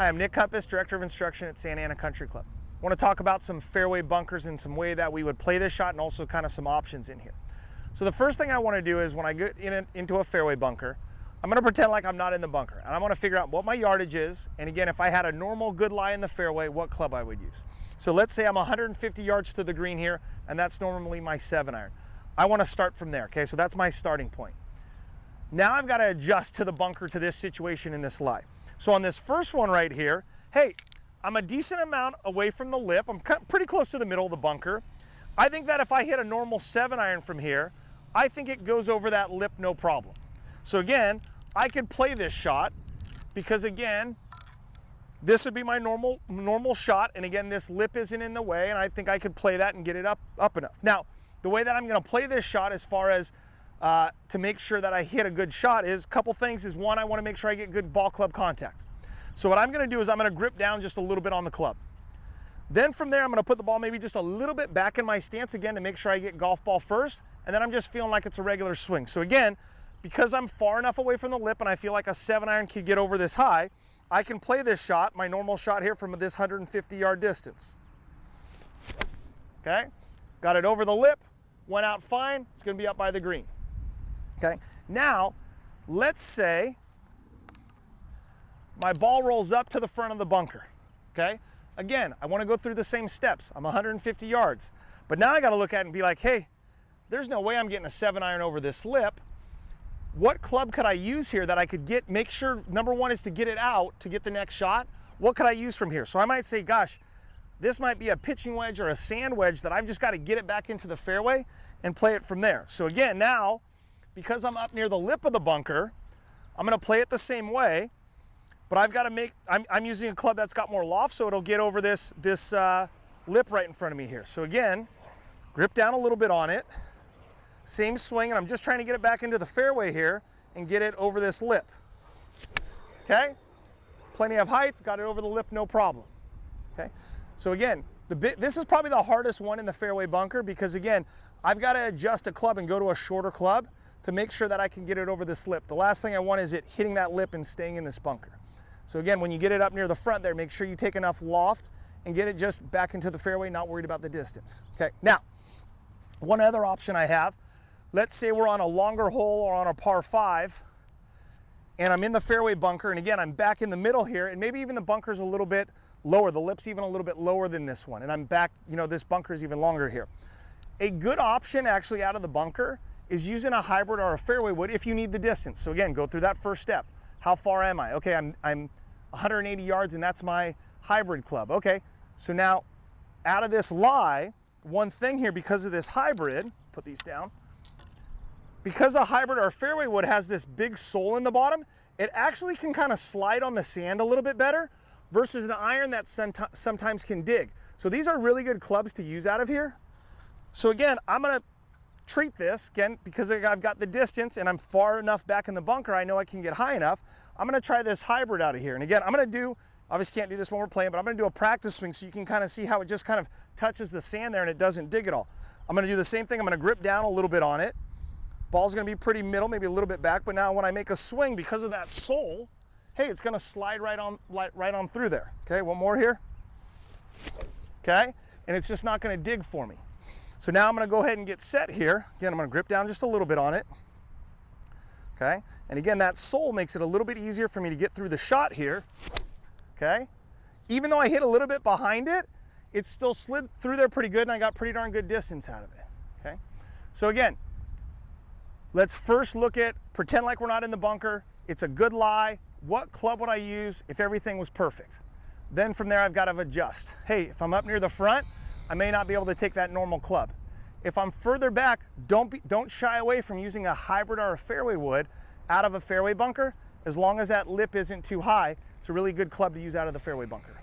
Hi, I'm Nick Cuppus, Director of Instruction at Santa Ana Country Club. I want to talk about some fairway bunkers and some way that we would play this shot and also kind of some options in here. So the first thing I want to do is when I get into a fairway bunker, I'm going to pretend like I'm not in the bunker. And I want to figure out what my yardage is. And again, if I had a normal good lie in the fairway, what club I would use. So let's say I'm 150 yards to the green here, and that's normally my 7-iron. I want to start from there, okay? So that's my starting point. Now I've got to adjust to the bunker to this situation in this lie. So on this first one right here, hey, I'm a decent amount away from the lip. I'm pretty close to the middle of the bunker. I think that if I hit a normal 7-iron from here, I think it goes over that lip no problem. So again, I could play this shot because again, this would be my normal shot. And again, this lip isn't in the way, and I think I could play that and get it up enough. Now, the way that I'm gonna play this shot as far as to make sure that I hit a good shot is a couple things. Is one, I wanna make sure I get good ball club contact. So what I'm gonna do is I'm gonna grip down just a little bit on the club. Then from there, I'm gonna put the ball maybe just a little bit back in my stance again to make sure I get golf ball first, and then I'm just feeling like it's a regular swing. So again, because I'm far enough away from the lip and I feel like a 7-iron could get over this high, I can play this shot, my normal shot here from this 150-yard distance. Okay, got it over the lip, went out fine, it's gonna be up by the green. Okay, now let's say my ball rolls up to the front of the bunker, okay? Again, I wanna go through the same steps. I'm 150 yards. But now I gotta look at it and be like, hey, there's no way I'm getting a 7-iron over this lip. What club could I use here that I could make sure, number one is to get it out to get the next shot. What could I use from here? So I might say, gosh, this might be a pitching wedge or a sand wedge that I've just gotta get it back into the fairway and play it from there. So again, now, because I'm up near the lip of the bunker, I'm gonna play it the same way. But I've got to I'm using a club that's got more loft, so it'll get over this lip right in front of me here. So again, grip down a little bit on it, same swing, and I'm just trying to get it back into the fairway here and get it over this lip. Okay, plenty of height, got it over the lip, no problem. Okay, so again, this is probably the hardest one in the fairway bunker because again, I've got to adjust a club and go to a shorter club to make sure that I can get it over this lip. The last thing I want is it hitting that lip and staying in this bunker. So again, when you get it up near the front there, make sure you take enough loft and get it just back into the fairway, not worried about the distance. Okay, now, one other option I have, let's say we're on a longer hole or on a par 5, and I'm in the fairway bunker, and again, I'm back in the middle here, and maybe even the bunker's a little bit lower, the lip's even a little bit lower than this one, and I'm back, you know, this bunker is even longer here. A good option actually out of the bunker is using a hybrid or a fairway wood if you need the distance. So again, go through that first step. How far am I? Okay, I'm 180 yards and that's my hybrid club. Okay, so now out of this lie, one thing here because of this hybrid, put these down, because a hybrid or a fairway wood has this big sole in the bottom, it actually can kind of slide on the sand a little bit better versus an iron that sometimes can dig. So these are really good clubs to use out of here. So again, I'm gonna treat this, again, because I've got the distance and I'm far enough back in the bunker, I know I can get high enough. I'm gonna try this hybrid out of here. And again, I'm gonna do, obviously can't do this when we're playing, but I'm gonna do a practice swing so you can kind of see how it just kind of touches the sand there and it doesn't dig at all. I'm gonna do the same thing, I'm gonna grip down a little bit on it. Ball's gonna be pretty middle, maybe a little bit back, but now when I make a swing, because of that sole, hey, it's gonna slide right on through there. Okay, one more here. Okay, and it's just not gonna dig for me. So now I'm gonna go ahead and get set here. Again, I'm gonna grip down just a little bit on it. Okay, and again, that sole makes it a little bit easier for me to get through the shot here. Okay, even though I hit a little bit behind it, it still slid through there pretty good and I got pretty darn good distance out of it. Okay, so again, let's first look at, pretend like we're not in the bunker. It's a good lie. What club would I use if everything was perfect? Then from there, I've got to adjust. Hey, if I'm up near the front, I may not be able to take that normal club. If I'm further back, don't shy away from using a hybrid or a fairway wood out of a fairway bunker. As long as that lip isn't too high, it's a really good club to use out of the fairway bunker.